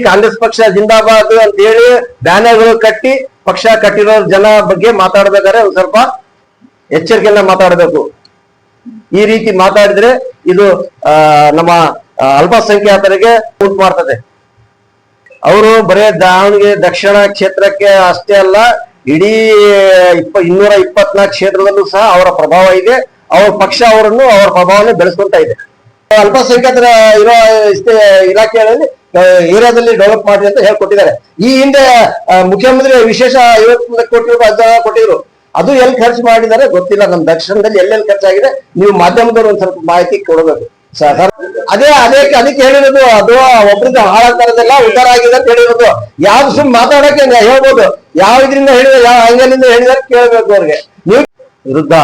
ಕಾಂಗ್ರೆಸ್ ಪಕ್ಷ ಜಿಂದಾಬಾದ್ ಅಂತ ಹೇಳಿ ಬ್ಯಾನರ್ಗಳು ಕಟ್ಟಿ ಪಕ್ಷ ಕಟ್ಟಿರೋ ಜನ ಬಗ್ಗೆ ಮಾತಾಡ್ಬೇಕಾದ್ರೆ ಒಂದ್ ಸ್ವಲ್ಪ ಎಚ್ಚರಿಕೆಯಿಂದ ಮಾತಾಡಬೇಕು. ಈ ರೀತಿ ಮಾತಾಡಿದ್ರೆ ಇದು ನಮ್ಮ ಅಲ್ಪಸಂಖ್ಯಾತರಿಗೆ ಉಂಟು ಮಾಡ್ತದೆ. ಅವರು ಬರೇ ದಾವಣಗೆರೆ ದಕ್ಷಿಣ ಕ್ಷೇತ್ರಕ್ಕೆ ಅಷ್ಟೇ ಅಲ್ಲ, ಇಡೀ 224 ಕ್ಷೇತ್ರದಲ್ಲೂ ಸಹ ಅವರ ಪ್ರಭಾವ ಇದೆ. ಅವ್ರ ಪಕ್ಷ ಅವರ ಪ್ರಭಾವನೆ ಬೆಳೆಸ್ಕೊಂತ ಇದೆ. ಅಲ್ಪಸಂಖ್ಯಾತರ ಇರೋ ಇಲಾಖೆಯಲ್ಲಿ ಏರಿಯಾದಲ್ಲಿ ಡೆವಲಪ್ ಮಾಡಿ ಅಂತ ಹೇಳ್ಕೊಟ್ಟಿದ್ದಾರೆ. ಈ ಹಿಂದೆ ಮುಖ್ಯಮಂತ್ರಿ ವಿಶೇಷ 50 ಕೋಟಿ ರೂಪಾಯಿ ಅನುದಾನ ಕೊಟ್ಟಿದ್ರು. ಅದು ಎಲ್ಲಿ ಖರ್ಚು ಮಾಡಿದ್ದಾರೆ ಗೊತ್ತಿಲ್ಲ. ನಮ್ಮ ದಕ್ಷಿಣದಲ್ಲಿ ಎಲ್ಲೆಲ್ಲಿ ಖರ್ಚಾಗಿದೆ ನೀವು ಮಾಧ್ಯಮದವರು ಒಂದ್ ಸ್ವಲ್ಪ ಮಾಹಿತಿ ಕೊಡಬೇಕು ಸರ್. ಅದಕ್ಕೆ ಹೇಳಿರೋದು, ಅದು ಒಬ್ಬರಿಂದ ಹಾಳಾಗ್ತಾರದೆಲ್ಲ ಉದ್ಧಾರ ಆಗಿದೆ ಅಂತ ಹೇಳಿರೋದು. ಯಾವ್ದು ಸುಮ್ ಮಾತಾಡಕ್ಕೆ ಹೇಳ್ಬೋದು, ಯಾವ ಇದರಿಂದ ಹೇಳಿದ್ರೆ ಯಾವ ಆಂಗಲಿಂದ ಹೇಳಿದ್ರೆ ಕೇಳಬೇಕು. ಅವ್ರಿಗೆ ನೀವು ವಿರುದ್ಧ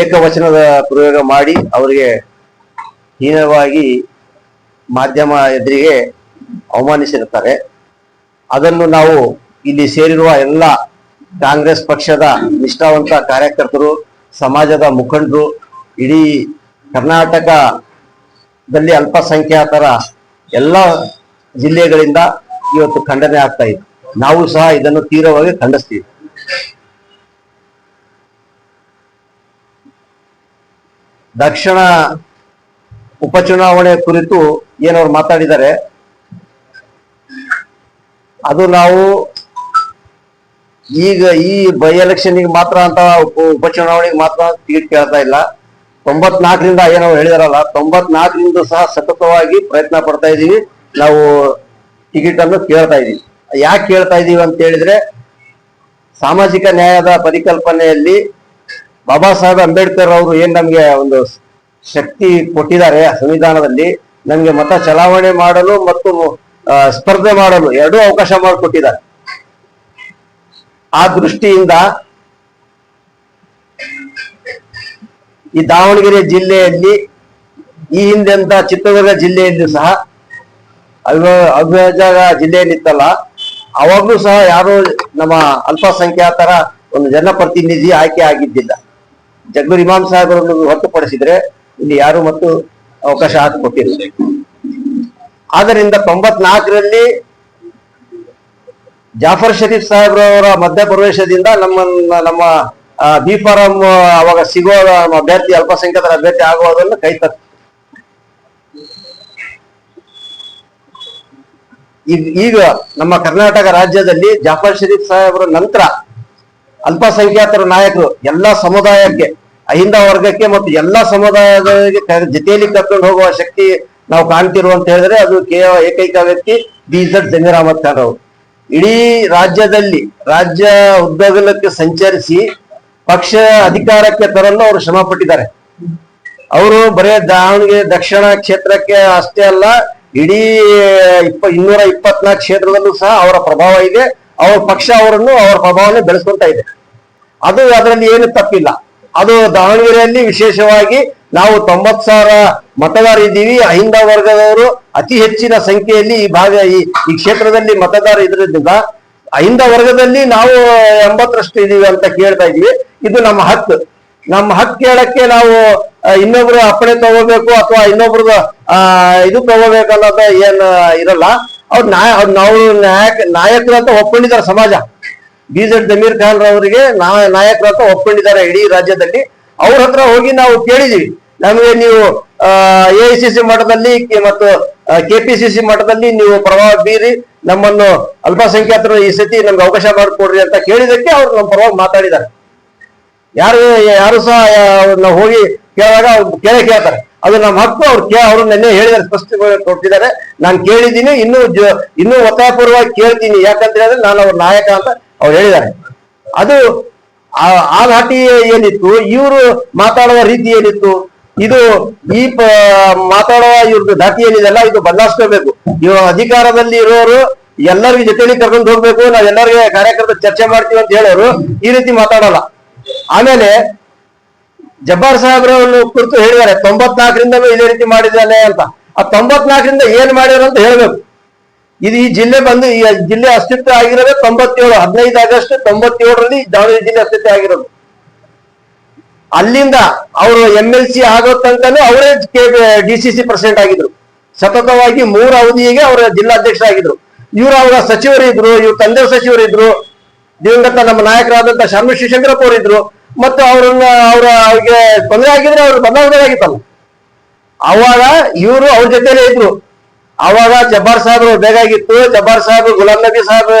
ಏಕವಚನದ ಪ್ರಯೋಗ ಮಾಡಿ ಅವರಿಗೆ ಹೀನವಾಗಿ ಮಾಧ್ಯಮ ಎದುರಿಗೆ ಅವಮಾನಿಸಿರುತ್ತಾರೆ. ಅದನ್ನು ನಾವು ಇಲ್ಲಿ ಸೇರಿರುವ ಎಲ್ಲ ಕಾಂಗ್ರೆಸ್ ಪಕ್ಷದ ನಿಷ್ಠಾವಂತ ಕಾರ್ಯಕರ್ತರು, ಸಮಾಜದ ಮುಖಂಡರು, ಇಡೀ ಕರ್ನಾಟಕದಲ್ಲಿ ಅಲ್ಪಸಂಖ್ಯಾತರ ಎಲ್ಲ ಜಿಲ್ಲೆಗಳಿಂದ ಇವತ್ತು ಖಂಡನೆ ಆಗ್ತಾ ಇದೆ. ನಾವು ಸಹ ಇದನ್ನು ತೀವ್ರವಾಗಿ ಖಂಡಿಸ್ತೀವಿ. ದಕ್ಷಿಣ ಉಪಚುನಾವಣೆ ಕುರಿತು ಏನವ್ರು ಮಾತಾಡಿದ್ದಾರೆ, ಅದು ನಾವು ಈಗ ಈ ಬೈ ಎಲೆಕ್ಷನ್ಗೆ ಮಾತ್ರ ಅಂತ ಉಪಚುನಾವಣೆಗೆ ಮಾತ್ರ ಟಿಕೆಟ್ ಕೇಳ್ತಾ ಇಲ್ಲ. 94ರಿಂದ ಏನೋ ಹೇಳಿದಾರಲ್ಲ, 94ರಿಂದ ಸಹ ಸತತವಾಗಿ ಪ್ರಯತ್ನ ಪಡ್ತಾ ಇದೀವಿ. ನಾವು ಟಿಕೆಟ್ ಅನ್ನು ಕೇಳ್ತಾ ಇದೀವಿ. ಯಾಕೆ ಕೇಳ್ತಾ ಇದೀವಿ ಅಂತ ಹೇಳಿದ್ರೆ, ಸಾಮಾಜಿಕ ನ್ಯಾಯದ ಪರಿಕಲ್ಪನೆಯಲ್ಲಿ ಬಾಬಾ ಸಾಹೇಬ್ ಅಂಬೇಡ್ಕರ್ ಅವರು ಏನ್ ನಮ್ಗೆ ಒಂದು ಶಕ್ತಿ ಕೊಟ್ಟಿದ್ದಾರೆ ಸಂವಿಧಾನದಲ್ಲಿ, ನಮ್ಗೆ ಮತ ಚಲಾವಣೆ ಮಾಡಲು ಮತ್ತು ಸ್ಪರ್ಧೆ ಮಾಡಲು ಎರಡೂ ಅವಕಾಶ ಮಾಡಿಕೊಟ್ಟಿದ್ದಾರೆ. ಆ ದೃಷ್ಟಿಯಿಂದ ಈ ದಾವಣಗೆರೆ ಜಿಲ್ಲೆಯಲ್ಲಿ ಈ ಹಿಂದೆ ಅಂತ ಚಿತ್ರದುರ್ಗ ಜಿಲ್ಲೆಯಲ್ಲೂ ಸಹ ಅವಿಭಾಜ್ಯ ಜಿಲ್ಲೆಯಲ್ಲಿತ್ತಲ್ಲ, ಅವಾಗ್ಲೂ ಸಹ ಯಾರು ನಮ್ಮ ಅಲ್ಪಸಂಖ್ಯಾತರ ಒಂದು ಜನಪ್ರತಿನಿಧಿ ಆಯ್ಕೆ ಆಗಿದ್ದಿಲ್ಲ. ಜಗದೂರ್ ಇಮಾಮ್ ಸಾಹೇಬರನ್ನು ಹೊರತುಪಡಿಸಿದ್ರೆ ಇಲ್ಲಿ ಯಾರು ಮತ್ತು ಅವಕಾಶ ಹಾಕಿಕೊಟ್ಟಿಲ್ಲ. ಆದ್ದರಿಂದ 94ರಲ್ಲಿ ಜಾಫರ್ ಶರೀಫ್ ಸಾಹೇಬ್ರವರ ಮಧ್ಯಪ್ರವೇಶದಿಂದ ನಮ್ಮ ಬಿ ಫಾರಂ ಅವಾಗ ಸಿಗೋ ಅಭ್ಯರ್ಥಿ ಅಲ್ಪಸಂಖ್ಯಾತರ ಅಭ್ಯರ್ಥಿ ಆಗುವುದನ್ನು ಕೈ ತಪ್ಪ. ಈಗ ನಮ್ಮ ಕರ್ನಾಟಕ ರಾಜ್ಯದಲ್ಲಿ ಜಾಫರ್ ಶರೀಫ್ ಸಾಹೇಬ್ರ ನಂತರ ಅಲ್ಪಸಂಖ್ಯಾತರ ನಾಯಕರು ಎಲ್ಲ ಸಮುದಾಯಕ್ಕೆ, ಅಹಿಂದ ವರ್ಗಕ್ಕೆ ಮತ್ತು ಎಲ್ಲ ಸಮುದಾಯಗಳಿಗೆ ಜೊತೆಯಲ್ಲಿ ಕರ್ಕೊಂಡು ಹೋಗುವ ಶಕ್ತಿ ನಾವು ಕಾಣ್ತಿರು ಅಂತ ಹೇಳಿದ್ರೆ ಅದು ಕೇವಲ ಏಕೈಕ ವ್ಯಕ್ತಿ BZ ಜಮೀರ್ ಅಹಮದ್ ಖಾನ್ ಅವರು. ಇಡೀ ರಾಜ್ಯದಲ್ಲಿ ರಾಜ್ಯ ಉದ್ದಗಲಕ್ಕೆ ಸಂಚರಿಸಿ ಪಕ್ಷ ಅಧಿಕಾರಕ್ಕೆ ತರಲು ಅವರು ಶ್ರಮ ಪಟ್ಟಿದ್ದಾರೆ. ಅವರು ಬರೇ ದಾವಣಗೆರೆ ದಕ್ಷಿಣ ಕ್ಷೇತ್ರಕ್ಕೆ ಅಷ್ಟೇ ಅಲ್ಲ, ಇಡೀ 224 ಕ್ಷೇತ್ರದಲ್ಲೂ ಸಹ ಅವರ ಪ್ರಭಾವ ಇದೆ. ಅವ್ರ ಪಕ್ಷ ಅವರ ಪ್ರಭಾವನೆ ಬೆಳೆಸ್ಕೊಂತ ಇದೆ. ಅದರಲ್ಲಿ ಏನು ತಪ್ಪಿಲ್ಲ. ಅದು ದಾವಣಗೆರೆಯಲ್ಲಿ ವಿಶೇಷವಾಗಿ ನಾವು 90,000 ಮತದಾರ ಇದ್ದೀವಿ. ಅಹಿಂದ ವರ್ಗದವರು ಅತಿ ಹೆಚ್ಚಿನ ಸಂಖ್ಯೆಯಲ್ಲಿ ಈ ಕ್ಷೇತ್ರದಲ್ಲಿ ಮತದಾರ ಇದ್ರಿಂದ ಅಹಿಂದ ವರ್ಗದಲ್ಲಿ ನಾವು 80ರಷ್ಟು ಇದೀವಿ ಅಂತ ಕೇಳ್ತಾ ಇದೀವಿ. ಇದು ನಮ್ಮ ಹಕ್ಕು. ನಮ್ಮ ಹಕ್ಕು ಕೇಳಕ್ಕೆ ನಾವು ಇನ್ನೊಬ್ರು ಅಪ್ಪಣೆ ತಗೋಬೇಕು ಅಥವಾ ಇನ್ನೊಬ್ರದ ಇದು ತಗೋಬೇಕು ಅನ್ನೋದು ಏನ್ ಇರಲ್ಲ. ಅವ್ರು ನಾಯಕರು ಅಂತ ಒಪ್ಕೊಂಡಿದ್ದಾರೆ ಸಮಾಜ. BZ ಜಮೀರ್ ಖಾನ್ ರವರಿಗೆ ನಾಯಕರು ಅಂತ ಒಪ್ಕೊಂಡಿದ್ದಾರೆ ಇಡೀ ರಾಜ್ಯದಲ್ಲಿ. ಅವ್ರ ಹತ್ರ ಹೋಗಿ ನಾವು ಕೇಳಿದೀವಿ, ನಮಗೆ ನೀವು AICC ಮಟ್ಟದಲ್ಲಿ ಮತ್ತು KPCC ಮಟ್ಟದಲ್ಲಿ ನೀವು ಪ್ರಭಾವ ಬೀರಿ ನಮ್ಮನ್ನು ಅಲ್ಪಸಂಖ್ಯಾತರು ಈ ಸತಿ ನಮ್ಗೆ ಅವಕಾಶ ಮಾಡಿಕೊಡ್ರಿ ಅಂತ ಕೇಳಿದಕ್ಕೆ ಅವ್ರು ನಮ್ಮ ಪರವಾಗಿ ಮಾತಾಡಿದ್ದಾರೆ. ಯಾರು ಸಹ ನಾವು ಹೋಗಿ ಕೇಳಿದಾಗ ಕೇಳ್ತಾರೆ, ಅದು ನಮ್ಮ ಹಕ್ಕು. ಅವ್ರು ನೆನ್ನೆ ಹೇಳಿದ್ದಾರೆ, ಸ್ಪಷ್ಟ ಕೊಟ್ಟಿದ್ದಾರೆ. ನಾನು ಕೇಳಿದ್ದೀನಿ, ಇನ್ನೂ ಒತ್ತಾಯಪೂರ್ವವಾಗಿ ಕೇಳ್ತೀನಿ. ಯಾಕಂತ ಹೇಳಿದ್ರೆ ನಾನು ಅವ್ರ ನಾಯಕ ಅಂತ ಅವ್ರು ಹೇಳಿದ್ದಾರೆ. ಅದು ಆ ಧಾಟಿ ಏನಿತ್ತು, ಇವರು ಮಾತಾಡುವ ರೀತಿ ಏನಿತ್ತು, ಇದು ಮಾತಾಡುವ ಇವ್ರದ್ದು ಧಾಟಿ ಏನಿದೆಲ್ಲ ಇದು ಬದಲಾಯಿಸ್ಕೋಬೇಕು. ಇವರು ಅಧಿಕಾರದಲ್ಲಿ ಇರೋರು ಎಲ್ಲರಿಗೂ ಜೊತೆಲಿ ಕರ್ಕೊಂಡು ಹೋಗ್ಬೇಕು, ನಾವ್ ಎಲ್ಲರಿಗೆ ಕಾರ್ಯಕರ್ತರ ಚರ್ಚೆ ಮಾಡ್ತೀವಿ ಅಂತ ಹೇಳೋರು ಈ ರೀತಿ ಮಾತಾಡಲ್ಲ. ಆಮೇಲೆ ಜಬ್ಬಾರ್ ಸಾಹೇಬ್ರನ್ನು ಕುರಿತು ಹೇಳಿದ್ದಾರೆ 94ರಿಂದ ಇದೇ ರೀತಿ ಮಾಡಿದ್ದಾನೆ ಅಂತ. ಆ 94ರಿಂದ ಏನ್ ಮಾಡ್ಯಾರ ಅಂತ ಹೇಳ್ಬೇಕು. ಇದು ಈ ಜಿಲ್ಲೆ ಬಂದು ಈ ಜಿಲ್ಲೆ ಅಸ್ತಿತ್ವ ಆಗಿರೋದೇ 97, 15 ಆಗಸ್ಟ್ 97ರಲ್ಲಿ ದಾವಣಗೆರೆ ಜಿಲ್ಲೆ ಅಸ್ತಿತ್ವ ಆಗಿರೋದು. ಅಲ್ಲಿಂದ ಅವರು MLC ಆಗೋ ತನಕನೂ ಅವರೇ DCC ಪ್ರೆಸಿಡೆಂಟ್ ಆಗಿದ್ರು. ಸತತವಾಗಿ 3 ಅವಧಿಗೆ ಅವರ ಜಿಲ್ಲಾಧ್ಯಕ್ಷರಾಗಿದ್ರು. ಇವ್ರು ಅವಾಗ ಸಚಿವರಿದ್ರು, ಇವ್ರ ತಂದೆ ಸಚಿವರಿದ್ರು, ದಿವಂಗತ ನಮ್ಮ ನಾಯಕರಾದಂತ ಶಾಮಿ ಶಿವಶಂಕರಪ್ಪ ಅವರಿದ್ರು. ಮತ್ತು ಅವ್ರಿಗೆ ತೊಂದರೆ ಆಗಿದ್ರೆ ಅವ್ರು ಬದಲಾವಣೆಯಾಗಿತ್ತಲ್ಲ. ಅವಾಗ ಇವರು ಅವ್ರ ಜೊತೆಲೇ ಇದ್ರು. ಅವಾಗ ಜಬ್ಬಾರ್ ಸಾಹೇಬ್ರು ಬೇಕಾಗಿತ್ತು. ಜಬ್ಬಾರ್ ಸಾಹೇಬ್ ಗುಲಾಂ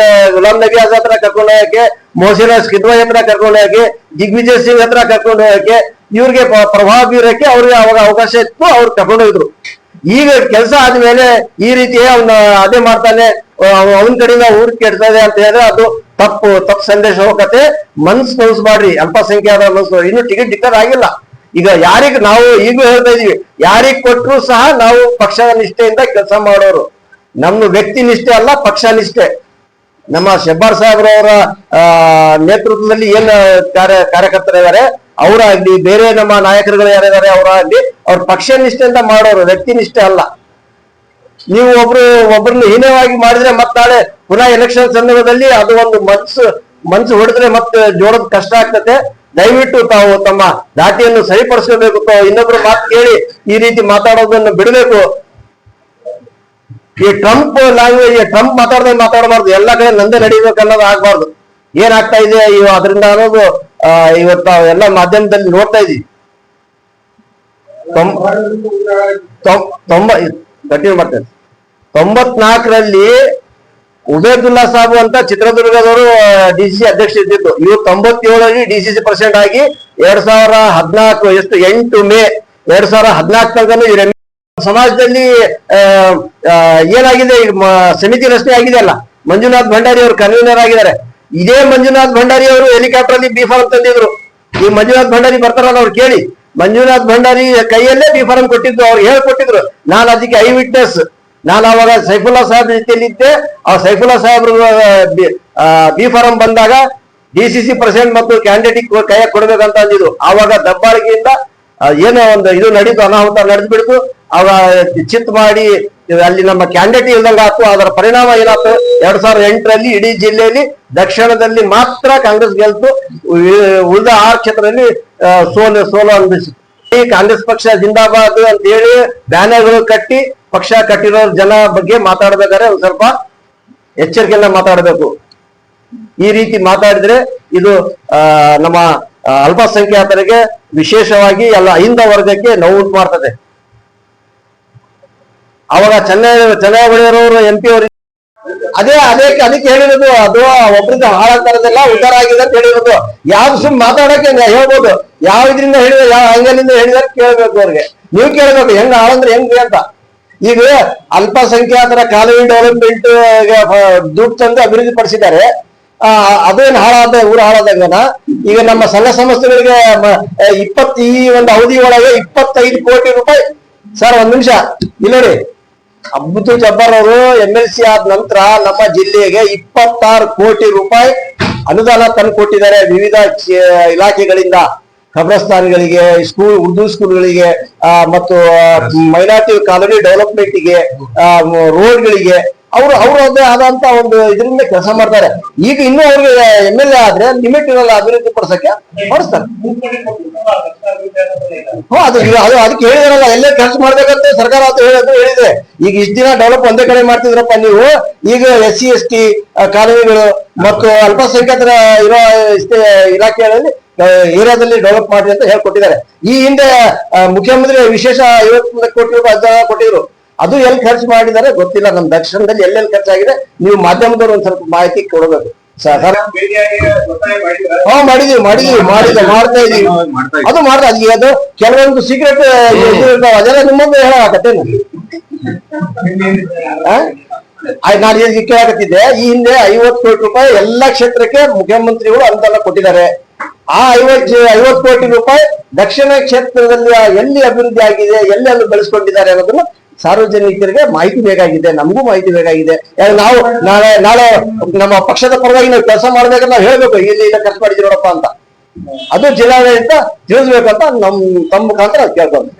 ನಬಿ ಆಜಾದ್ ಹತ್ರ ಕರ್ಕೊಂಡು ಹೋಗಕ್ಕೆ, ಮೊಹಸಿನ್ ಕಿದ್ವಾಯಿ ಹತ್ರ ಕರ್ಕೊಂಡು ಹೋಗಕ್ಕೆ, ದಿಗ್ವಿಜಯ್ ಸಿಂಗ್ ಹತ್ರ ಕರ್ಕೊಂಡು ಹೋಗಕ್ಕೆ, ಇವ್ರಿಗೆ ಪ್ರಭಾವ ಬೀರಕ್ಕೆ ಅವ್ರಿಗೆ ಅವಾಗ ಅವಕಾಶ ಇತ್ತು. ಅವ್ರು ಕರ್ಕೊಂಡು ಹೋಗಿದ್ರು. ಈಗ ಕೆಲಸ ಆದ್ಮೇಲೆ ಈ ರೀತಿ ಅವ್ನ ಅದೇ ಮಾಡ್ತಾನೆ, ಅವನ ಕಡೆಯಿಂದ ಊರ್ ಕೆಡ್ತದೆ ಅಂತ ಹೇಳಿದ್ರೆ ಅದು ತಪ್ಪು ಸಂದೇಶ ಹೋಗತ್ತೆ. ಮನ್ಸ್ ನೋಯಿಸ್ಬಾಡ್ರಿ, ಅಲ್ಪಸಂಖ್ಯಾತರ ಮನ್ಸು. ಇನ್ನು ಟಿಕೆಟ್ ಡಿಕ್ಲೇರ್ ಆಗಿಲ್ಲ. ಈಗ ಯಾರಿಗ್ ನಾವು ಈಗಲೂ ಹೇಳ್ತಾ ಇದೀವಿ, ಯಾರಿಗ್ ಕೊಟ್ರು ಸಹ ನಾವು ಪಕ್ಷ ನಿಷ್ಠೆಯಿಂದ ಕೆಲಸ ಮಾಡೋರು. ನಮ್ಮ ವ್ಯಕ್ತಿ ನಿಷ್ಠೆ ಅಲ್ಲ, ಪಕ್ಷ ನಿಷ್ಠೆ. ನಮ್ಮ ಶಬ್ಬಾರ್ ಸಾಹೇಬ್ರವರ ನೇತೃತ್ವದಲ್ಲಿ ಏನ್ ಕಾರ್ಯಕರ್ತರಿದ್ದಾರೆ ಅವರಾಗ್ಲಿ, ಬೇರೆ ನಮ್ಮ ನಾಯಕರುಗಳು ಯಾರಿದ್ದಾರೆ ಅವರಾಗ್ಲಿ, ಅವ್ರ ಪಕ್ಷ ನಿಷ್ಠೆಯಿಂದ ಮಾಡೋರು, ವ್ಯಕ್ತಿ ನಿಷ್ಠೆ ಅಲ್ಲ. ನೀವು ಒಬ್ರನ್ನ ಹೀನವಾಗಿ ಮಾಡಿದ್ರೆ ಮತ್ ನಾಳೆ ಪುನಃ ಎಲೆಕ್ಷನ್ ಸಂದರ್ಭದಲ್ಲಿ ಅದು ಒಂದು ಮನ್ಸು ಹೊಡೆದ್ರೆ ಮತ್ತೆ ಜೋಡೋದ್ ಕಷ್ಟ ಆಗ್ತದೆ. ದಯವಿಟ್ಟು ತಾವು ತಮ್ಮ ದಾಟಿಯನ್ನು ಸರಿಪಡಿಸ್ಕೋಬೇಕು. ಇನ್ನೊಬ್ರು ಮಾತು ಕೇಳಿ ಈ ರೀತಿ ಮಾತಾಡೋದನ್ನು ಬಿಡಬೇಕು. ಈ ಟ್ರಂಪ್ ಲ್ಯಾಂಗ್ವೇಜ್, ಟ್ರಂಪ್ ಮಾತಾಡಬಾರ್ದು. ಎಲ್ಲ ಕಡೆ ನಂದೇ ನಡೀಬೇಕು ಅನ್ನೋದು ಆಗ್ಬಾರ್ದು. ಏನಾಗ್ತಾ ಇದೆ ಅದರಿಂದ ಅನ್ನೋದು ಇವತ್ತು ಎಲ್ಲ ಮಾಧ್ಯಮದಲ್ಲಿ ನೋಡ್ತಾ ಇದೀವಿ. ಕಂಟಿನ್ಯೂ ಮಾಡ್ತೇನೆ. 94ರಲ್ಲಿ ಉಬೇದುಲ್ಲಾ ಸಾಬು ಅಂತ ಚಿತ್ರದುರ್ಗದವರು ಡಿಸಿಸಿ ಅಧ್ಯಕ್ಷ ಇದ್ದಿದ್ದು. ಇವ್ರು 97ರಲ್ಲಿ ಡಿಸಿಸಿ ಪ್ರೆಸಿಡೆಂಟ್ ಆಗಿ 2014 8 ಮೇ 2014 ತನಕ ಇವ್ರ ಸಮಾಜದಲ್ಲಿ ಏನಾಗಿದೆ, ಸಮಿತಿ ರಚನೆ ಆಗಿದೆ ಅಲ್ಲ. ಮಂಜುನಾಥ್ ಭಂಡಾರಿ ಅವರು ಕನ್ವೀನರ್ ಆಗಿದ್ದಾರೆ. ಇದೇ ಮಂಜುನಾಥ್ ಭಂಡಾರಿ ಅವರು ಹೆಲಿಕಾಪ್ಟರ್ ಅಲ್ಲಿ ಬಿ ಫಾರ್ಮ್ ತಂದಿದ್ರು. ಈ ಮಂಜುನಾಥ್ ಭಂಡಾರಿ ಬರ್ತಾರಲ್ಲ ಅವ್ರು ಕೇಳಿ, ಮಂಜುನಾಥ್ ಭಂಡಾರಿ ಕೈಯಲ್ಲೇ ಬಿ ಫಾರ್ಮ್ ಕೊಟ್ಟಿದ್ದು. ಅವ್ರು ಹೇಳ್ಕೊಟ್ಟಿದ್ರು. ನಾನು ಅದಕ್ಕೆ ಐ ವಿಟ್ನೆಸ್. ನಾನು ಅವಾಗ ಸೈಫುಲ್ಲಾ ಸಾಹೇಬ್ ಜೊತೆಯಲ್ಲಿ ಇದ್ದೆ. ಆ ಸೈಫುಲ್ಲಾ ಸಾಹೇಬ್ರು ಬಿ ಫಾರಂ ಬಂದಾಗ ಡಿಸಿಸಿ ಪ್ರೆಸಿಡೆಂಟ್ ಮತ್ತು ಕ್ಯಾಂಡಿಡೇಟ್ ಕೈಯಾಗ ಕೊಡ್ಬೇಕಂತ ಅಂದಿದ್ರು. ಆವಾಗ ದಬ್ಬಾಳಿಕೆಯಿಂದ ಏನೋ ಒಂದು ಇದು ನಡೀತು, ಅನಾಹುತ ನಡೆದು ಬಿಡ್ತು. ಅವ ಚಿತ್ ಮಾಡಿ ಅಲ್ಲಿ ನಮ್ಮ ಕ್ಯಾಂಡಿಡೇಟ್ ಇಲ್ದಂಗ ಆಯ್ತು. ಅದರ ಪರಿಣಾಮ ಏನಾಯ್ತು, 2008ರಲ್ಲಿ ಇಡೀ ಜಿಲ್ಲೆಯಲ್ಲಿ ದಕ್ಷಿಣದಲ್ಲಿ ಮಾತ್ರ ಕಾಂಗ್ರೆಸ್ ಗೆಲ್ತು. ಉಳಿದ 6 ಕ್ಷೇತ್ರದಲ್ಲಿ ಸೋಲು ಅನ್ಬಿಸಿತು. ಕಾಂಗ್ರೆಸ್ ಪಕ್ಷ ಜಿಂದಾಬಾದ್ ಅಂತ ಹೇಳಿ ಬ್ಯಾನರ್ಗಳು ಕಟ್ಟಿ ಪಕ್ಷ ಕಟ್ಟಿರೋ ಜನ ಬಗ್ಗೆ ಮಾತಾಡ್ಬೇಕಾದ್ರೆ ಒಂದ್ ಸ್ವಲ್ಪ ಎಚ್ಚರಿಕೆಯಿಂದ ಮಾತಾಡಬೇಕು. ಈ ರೀತಿ ಮಾತಾಡಿದ್ರೆ ಇದು ನಮ್ಮ ಅಲ್ಪಸಂಖ್ಯಾತರಿಗೆ, ವಿಶೇಷವಾಗಿ ಎಲ್ಲ ಅಹಿಂದ ವರ್ಗಕ್ಕೆ ನೋವುಂಟು ಮಾಡ್ತದೆ. ಅವಾಗ ಚೆನ್ನಯ್ಯನವರು MP ಅವರು ಅದಕ್ಕೆ ಹೇಳಿರೋದು, ಅದು ಒಬ್ಬರಿಂದ ಹಾಳಾಗ್ತಾರದೆಲ್ಲ ಉದ್ಧಾರ ಆಗಿದೆ ಅಂತ ಹೇಳಿರೋದು. ಯಾವ್ದು ಸುಮ್ ಮಾತಾಡಕ್ಕೆ ಹೇಳ್ಬೋದು, ಯಾವ ಇದರಿಂದ ಹೇಳಿದ್ರೆ, ಯಾವ ಆಂಗಲಿಂದ ಹೇಳಿದ್ರೆ ಕೇಳ್ಬೇಕು. ಅವ್ರಿಗೆ ನೀವು ಕೇಳ್ಬೇಕು ಹೆಂಗ್ ಹಾಳಂದ್ರೆ ಹೆಂಗ್ರಿ ಅಂತ. ಈಗ ಅಲ್ಪಸಂಖ್ಯಾತರ ಕಾಲೋನಿ ಡೆವಲಪ್ಮೆಂಟ್ ದುಡ್ಡು ತಂದು ಅಭಿವೃದ್ಧಿ ಪಡಿಸಿದ್ದಾರೆ. ಅದೇನು ಊರು ಹಾಳಾದಂಗನ. ಈಗ ನಮ್ಮ ಸಂಘ ಸಂಸ್ಥೆಗಳಿಗೆ ಈ ಒಂದು ಅವಧಿ ಒಳಗೆ 25 ಕೋಟಿ ರೂಪಾಯಿ. ಸರ್ ಒಂದ್ ನಿಮಿಷ ಇಲ್ಲ ನೋಡಿ. ಅಬ್ದುಲ್ ಜಬ್ಬಾರ್ ಅವರು MLC ಆದ ನಂತರ ನಮ್ಮ ಜಿಲ್ಲೆಗೆ 26 ಕೋಟಿ ರೂಪಾಯಿ ಅನುದಾನ ತಂದು ಕೊಟ್ಟಿದ್ದಾರೆ. ವಿವಿಧ ಇಲಾಖೆಗಳಿಂದ ಖಬ್ರಸ್ತಾನ್ಗಳಿಗೆ, ಉರ್ದು ಸ್ಕೂಲ್ಗಳಿಗೆ, ಮತ್ತು ಮೈನಾರಿಟಿ ಕಾಲೋನಿ ಡೆವಲಪ್ಮೆಂಟ್ಗೆ, ರೋಡ್ಗಳಿಗೆ ಅವ್ರದ್ದೇ ಆದಂತ ಒಂದು ಇದರಿಂದ ಕೆಲಸ ಮಾಡ್ತಾರೆ. ಈಗ ಇನ್ನೂ ಅವ್ರಿಗೆ MLA ಆದ್ರೆ ಲಿಮಿಟ್ ಇರಲ್ಲ ಅಭಿವೃದ್ಧಿ ಪಡಿಸಕ್ಕೆ ಪಡಿಸ್ತಾರೆ. ಅದಕ್ಕೆ ಹೇಳಿದಾರಲ್ಲ, ಎಲ್ಲೇ ಖರ್ಚು ಮಾಡ್ಬೇಕಂತ ಸರ್ಕಾರ ಅಂತ ಹೇಳಿದೆ. ಈಗ ಇಷ್ಟ ದಿನ ಡೆವಲಪ್ ಒಂದೇ ಕಡೆ ಮಾಡ್ತಿದ್ರಪ್ಪ ನೀವು. ಈಗ SC ST ಕಾಲೋನಿಗಳು ಮತ್ತು ಅಲ್ಪಸಂಖ್ಯಾತರ ಇರೋ ಇಲಾಖೆಗಳಲ್ಲಿ ಏರಿಯಾದಲ್ಲಿ ಡೆವಲಪ್ ಮಾಡಿ ಅಂತ ಹೇಳ್ಕೊಟ್ಟಿದ್ದಾರೆ. ಈ ಹಿಂದೆ ಮುಖ್ಯಮಂತ್ರಿ ವಿಶೇಷ 50 ಕೋಟಿ ರೂಪಾಯಿ ಅನುದಾನ ಕೊಟ್ಟಿದ್ರು. ಅದು ಎಲ್ಲಿ ಖರ್ಚು ಮಾಡಿದ್ದಾರೆ ಗೊತ್ತಿಲ್ಲ. ನಮ್ಮ ದಕ್ಷಿಣದಲ್ಲಿ ಎಲ್ಲೆಲ್ಲಿ ಖರ್ಚಾಗಿದೆ ನೀವು ಮಾಧ್ಯಮದವ್ರು ಒಂದ್ ಸ್ವಲ್ಪ ಮಾಹಿತಿ ಕೊಡಬೇಕು. ಮಾಡ್ತಾ ಇದೀವಿ. ಅದು ಅದು ಕೆಲವೊಂದು ಸೀಕ್ರೆಟ್ ಅದೆಲ್ಲ ನಿಮ್ಮೊಂದು ಹೇಳಕತ್ತೇನು. ನಾನು ಕೇಳಕತ್ತಿದ್ದೆ. ಈ ಹಿಂದೆ 50 ಕೋಟಿ ರೂಪಾಯಿ ಎಲ್ಲಾ ಕ್ಷೇತ್ರಕ್ಕೆ ಮುಖ್ಯಮಂತ್ರಿಗಳು ಅನುದಾನ ಕೊಟ್ಟಿದ್ದಾರೆ. ಆ 50 ಕೋಟಿ ರೂಪಾಯಿ ದಕ್ಷಿಣ ಕ್ಷೇತ್ರದಲ್ಲಿ ಎಲ್ಲಿ ಅಭಿವೃದ್ಧಿ ಆಗಿದೆ, ಎಲ್ಲಿ ಅಲ್ಲಿ ಬೆಳೆಸ್ಕೊಂಡಿದ್ದಾರೆ ಅನ್ನೋದನ್ನ ಸಾರ್ವಜನಿಕರಿಗೆ ಮಾಹಿತಿ ಬೇಕಾಗಿದೆ. ನಮಗೂ ಮಾಹಿತಿ ಬೇಕಾಗಿದೆ. ನಾವು ನಾಳೆ ನಮ್ಮ ಪಕ್ಷದ ಪರವಾಗಿ ನಾವು ಕೆಲಸ ಮಾಡ್ಬೇಕಂತ ನಾವು ಹೇಳ್ಬೇಕು, ಇಲ್ಲಿ ಖರ್ಚು ಮಾಡಿದ್ದೀವಿ ನೋಡಪ್ಪ ಅಂತ. ಅದು ಜಿಲ್ಲಾಡಳಿತ ತಿಳಿಸ್ಬೇಕಂತ ತಮ್ಮ ಮುಖಾಂತರ ಕೇಳ್ಕೊಂಡು